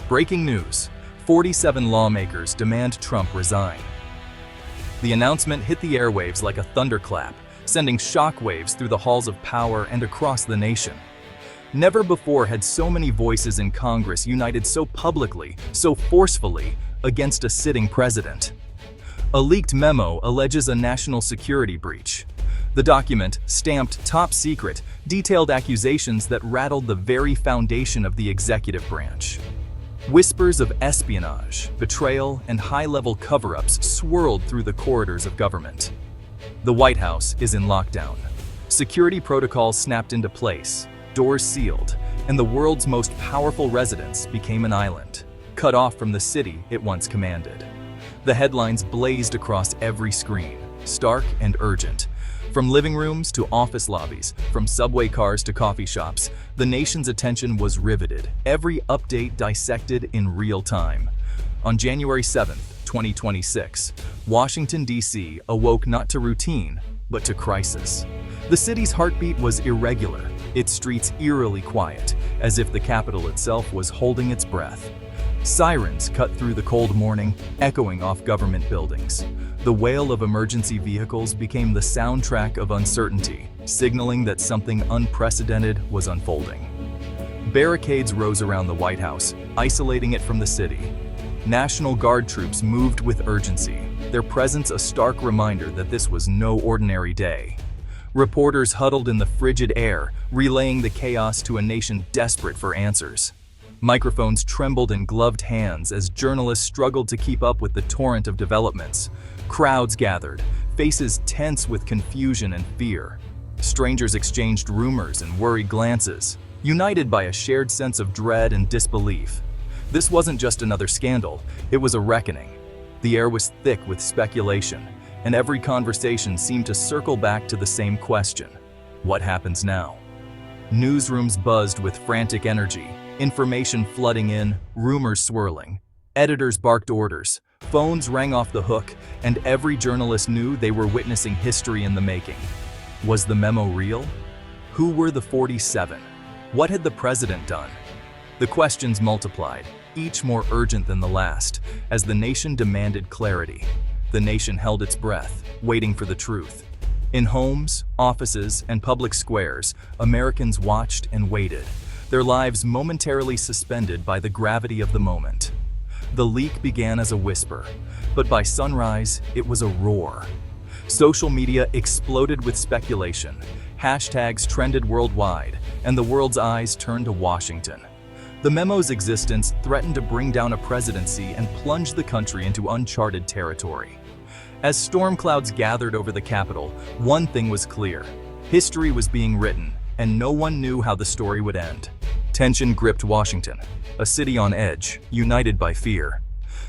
Breaking news: 47 lawmakers demand Trump resign. The announcement hit the airwaves like a thunderclap, sending shockwaves through the halls of power and across the nation. Never before had so many voices in Congress united so publicly, so forcefully, against a sitting president. A leaked memo alleges a national security breach. The document, stamped top secret, detailed accusations that rattled the very foundation of the executive branch. Whispers of espionage, betrayal, and high-level cover-ups swirled through the corridors of government. The White House is in lockdown. Security protocols snapped into place, doors sealed, and the world's most powerful residence became an island, cut off from the city it once commanded. The headlines blazed across every screen, stark and urgent. From living rooms to office lobbies, from subway cars to coffee shops, the nation's attention was riveted, every update dissected in real time. On January 7, 2026, Washington, D.C. awoke not to routine, but to crisis. The city's heartbeat was irregular, its streets eerily quiet, as if the capital itself was holding its breath. Sirens cut through the cold morning, echoing off government buildings. The wail of emergency vehicles became the soundtrack of uncertainty, signaling that something unprecedented was unfolding. Barricades rose around the White House, isolating it from the city. National Guard troops moved with urgency, their presence a stark reminder that this was no ordinary day. Reporters huddled in the frigid air, relaying the chaos to a nation desperate for answers. Microphones trembled in gloved hands as journalists struggled to keep up with the torrent of developments. Crowds gathered, faces tense with confusion and fear. Strangers exchanged rumors and worried glances, united by a shared sense of dread and disbelief. This wasn't just another scandal, it was a reckoning. The air was thick with speculation, and every conversation seemed to circle back to the same question: what happens now? Newsrooms buzzed with frantic energy, information flooding in, rumors swirling. Editors barked orders, phones rang off the hook, and every journalist knew they were witnessing history in the making. Was the memo real? Who were the 47? What had the president done? The questions multiplied, each more urgent than the last, as the nation demanded clarity. The nation held its breath, waiting for the truth. In homes, offices, and public squares, Americans watched and waited, their lives momentarily suspended by the gravity of the moment. The leak began as a whisper, but by sunrise, it was a roar. Social media exploded with speculation. Hashtags trended worldwide, and the world's eyes turned to Washington. The memo's existence threatened to bring down a presidency and plunge the country into uncharted territory. As storm clouds gathered over the Capitol, one thing was clear: history was being written, and no one knew how the story would end. Tension gripped Washington, a city on edge, united by fear.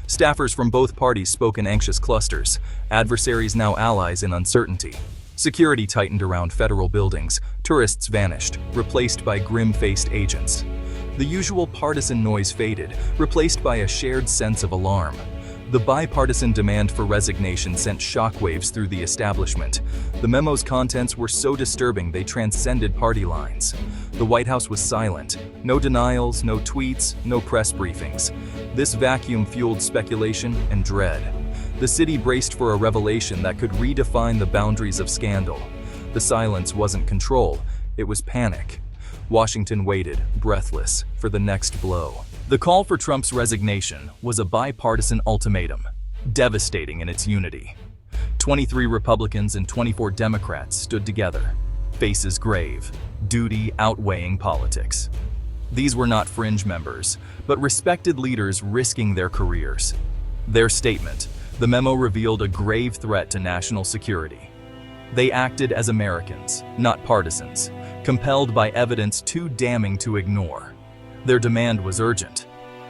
Staffers from both parties spoke in anxious clusters, adversaries now allies in uncertainty. Security tightened around federal buildings, tourists vanished, replaced by grim-faced agents. The usual partisan noise faded, replaced by a shared sense of alarm. The bipartisan demand for resignation sent shockwaves through the establishment. The memo's contents were so disturbing they transcended party lines. The White House was silent. No denials, no tweets, no press briefings. This vacuum fueled speculation and dread. The city braced for a revelation that could redefine the boundaries of scandal. The silence wasn't control, it was panic. Washington waited, breathless, for the next blow. The call for Trump's resignation was a bipartisan ultimatum, devastating in its unity. 23 Republicans and 24 Democrats stood together, faces grave, duty outweighing politics. These were not fringe members, but respected leaders risking their careers. Their statement, the memo revealed a grave threat to national security. They acted as Americans, not partisans, compelled by evidence too damning to ignore. Their demand was urgent.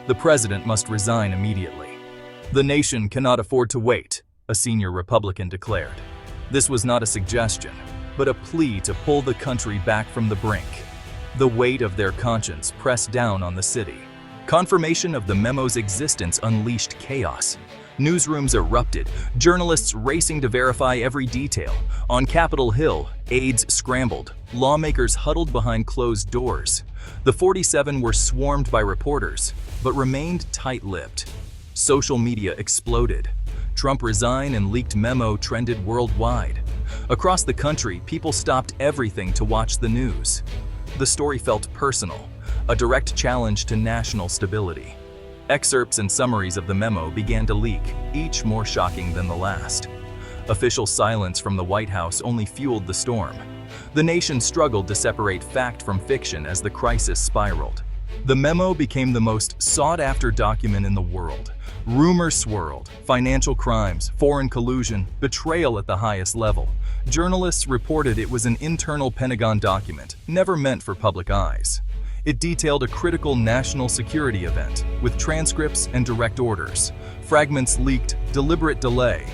The president must resign immediately. The nation cannot afford to wait, a senior Republican declared. This was not a suggestion, but a plea to pull the country back from the brink. The weight of their conscience pressed down on the city. Confirmation of the memo's existence unleashed chaos. Newsrooms erupted, journalists racing to verify every detail. On Capitol Hill, aides scrambled, lawmakers huddled behind closed doors. The 47 were swarmed by reporters, but remained tight-lipped. Social media exploded. Trump resign and leaked memo trended worldwide. Across the country, people stopped everything to watch the news. The story felt personal, a direct challenge to national stability. Excerpts and summaries of the memo began to leak, each more shocking than the last. Official silence from the White House only fueled the storm. The nation struggled to separate fact from fiction as the crisis spiraled. The memo became the most sought-after document in the world. Rumors swirled, financial crimes, foreign collusion, betrayal at the highest level. Journalists reported it was an internal Pentagon document, never meant for public eyes. It detailed a critical national security event, with transcripts and direct orders. Fragments leaked, deliberate delay,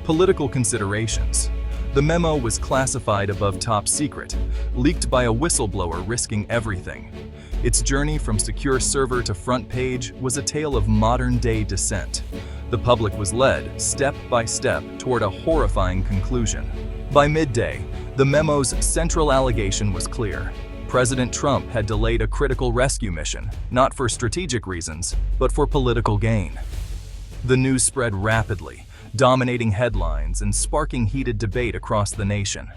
political considerations. The memo was classified above top secret, leaked by a whistleblower risking everything. Its journey from secure server to front page was a tale of modern-day dissent. The public was led, step by step, toward a horrifying conclusion. By midday, the memo's central allegation was clear. President Trump had delayed a critical rescue mission, not for strategic reasons, but for political gain. The news spread rapidly, dominating headlines and sparking heated debate across the nation.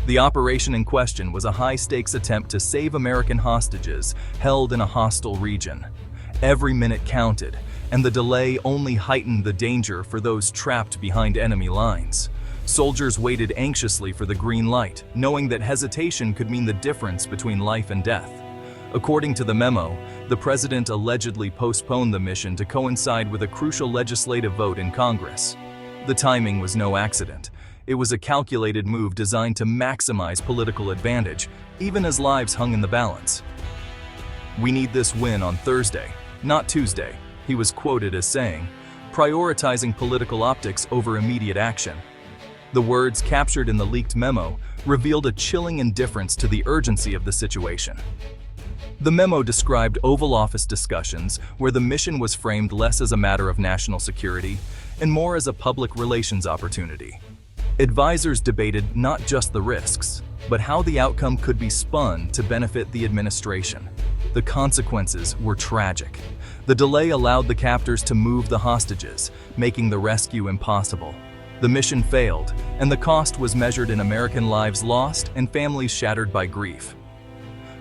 The operation in question was a high-stakes attempt to save American hostages held in a hostile region. Every minute counted, and the delay only heightened the danger for those trapped behind enemy lines. Soldiers waited anxiously for the green light, knowing that hesitation could mean the difference between life and death. According to the memo, the president allegedly postponed the mission to coincide with a crucial legislative vote in Congress. The timing was no accident. It was a calculated move designed to maximize political advantage, even as lives hung in the balance. "We need this win on Thursday, not Tuesday," he was quoted as saying, prioritizing political optics over immediate action. The words captured in the leaked memo revealed a chilling indifference to the urgency of the situation. The memo described Oval Office discussions where the mission was framed less as a matter of national security and more as a public relations opportunity. Advisors debated not just the risks, but how the outcome could be spun to benefit the administration. The consequences were tragic. The delay allowed the captors to move the hostages, making the rescue impossible. The mission failed, and the cost was measured in American lives lost and families shattered by grief.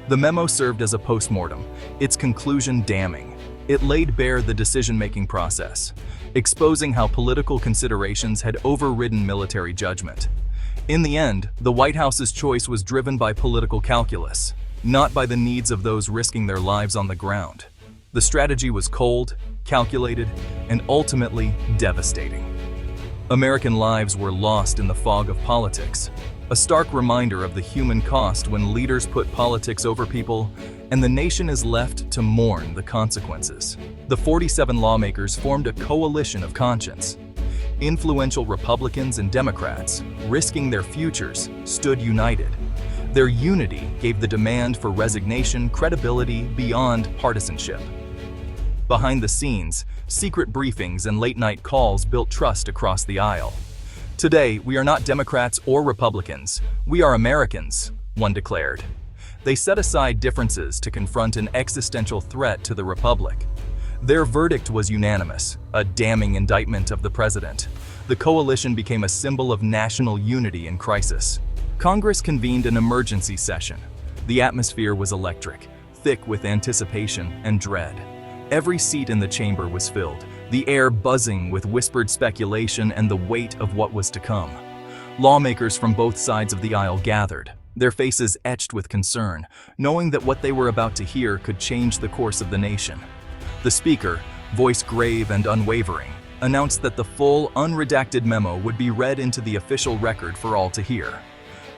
The memo served as a postmortem, its conclusion damning. It laid bare the decision-making process, exposing how political considerations had overridden military judgment. In the end, the White House's choice was driven by political calculus, not by the needs of those risking their lives on the ground. The strategy was cold, calculated, and ultimately devastating. American lives were lost in the fog of politics, a stark reminder of the human cost when leaders put politics over people, and the nation is left to mourn the consequences. The 47 lawmakers formed a coalition of conscience. Influential Republicans and Democrats, risking their futures, stood united. Their unity gave the demand for resignation credibility beyond partisanship. Behind the scenes, secret briefings and late-night calls built trust across the aisle. "Today, we are not Democrats or Republicans. We are Americans," one declared. They set aside differences to confront an existential threat to the republic. Their verdict was unanimous, a damning indictment of the president. The coalition became a symbol of national unity in crisis. Congress convened an emergency session. The atmosphere was electric, thick with anticipation and dread. Every seat in the chamber was filled, the air buzzing with whispered speculation and the weight of what was to come. Lawmakers from both sides of the aisle gathered, their faces etched with concern, knowing that what they were about to hear could change the course of the nation. The speaker, voice grave and unwavering, announced that the full, unredacted memo would be read into the official record for all to hear.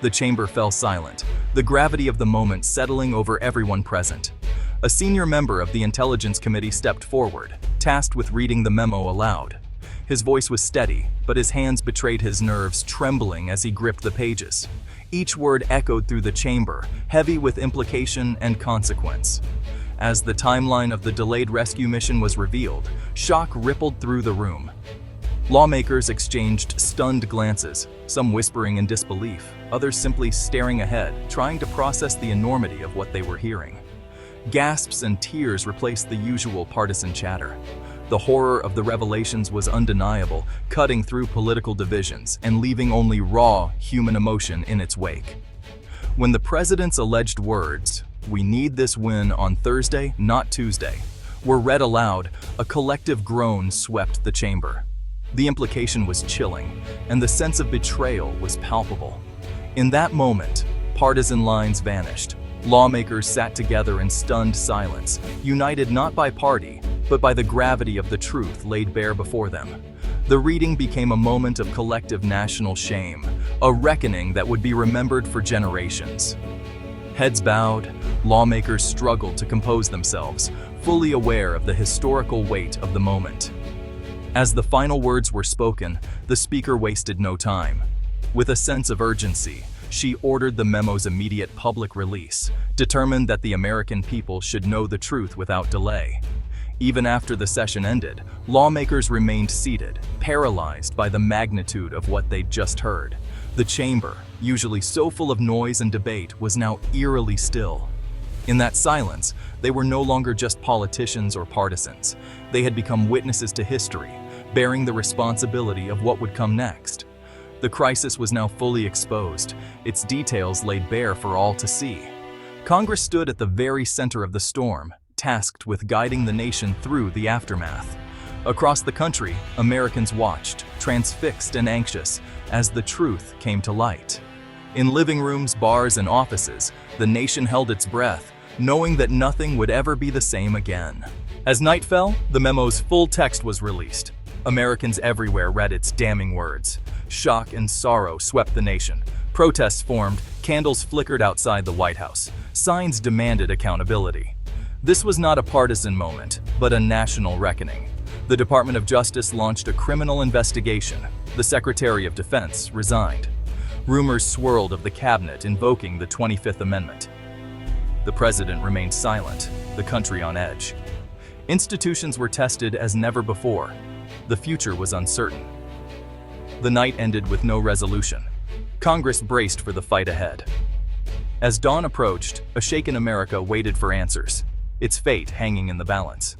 The chamber fell silent, the gravity of the moment settling over everyone present. A senior member of the Intelligence Committee stepped forward, tasked with reading the memo aloud. His voice was steady, but his hands betrayed his nerves trembling as he gripped the pages. Each word echoed through the chamber, heavy with implication and consequence. As the timeline of the delayed rescue mission was revealed, shock rippled through the room. Lawmakers exchanged stunned glances, some whispering in disbelief, others simply staring ahead, trying to process the enormity of what they were hearing. Gasps and tears replaced the usual partisan chatter. The horror of the revelations was undeniable, cutting through political divisions and leaving only raw, human emotion in its wake. When the president's alleged words, "We need this win on Thursday, not Tuesday," were read aloud, a collective groan swept the chamber. The implication was chilling, and the sense of betrayal was palpable. In that moment, partisan lines vanished. Lawmakers sat together in stunned silence, united not by party, but by the gravity of the truth laid bare before them. The reading became a moment of collective national shame, a reckoning that would be remembered for generations. Heads bowed, lawmakers struggled to compose themselves, fully aware of the historical weight of the moment. As the final words were spoken, the speaker wasted no time. With a sense of urgency, she ordered the memo's immediate public release, determined that the American people should know the truth without delay. Even after the session ended, lawmakers remained seated, paralyzed by the magnitude of what they'd just heard. The chamber, usually so full of noise and debate, was now eerily still. In that silence, they were no longer just politicians or partisans. They had become witnesses to history, bearing the responsibility of what would come next. The crisis was now fully exposed, its details laid bare for all to see. Congress stood at the very center of the storm, tasked with guiding the nation through the aftermath. Across the country, Americans watched, transfixed and anxious, as the truth came to light. In living rooms, bars, and offices, the nation held its breath, knowing that nothing would ever be the same again. As night fell, the memo's full text was released. Americans everywhere read its damning words. Shock and sorrow swept the nation. Protests formed, candles flickered outside the White House. Signs demanded accountability. This was not a partisan moment, but a national reckoning. The Department of Justice launched a criminal investigation. The Secretary of Defense resigned. Rumors swirled of the cabinet invoking the 25th Amendment. The president remained silent, the country on edge. Institutions were tested as never before. The future was uncertain. The night ended with no resolution. Congress braced for the fight ahead. As dawn approached, a shaken America waited for answers, its fate hanging in the balance.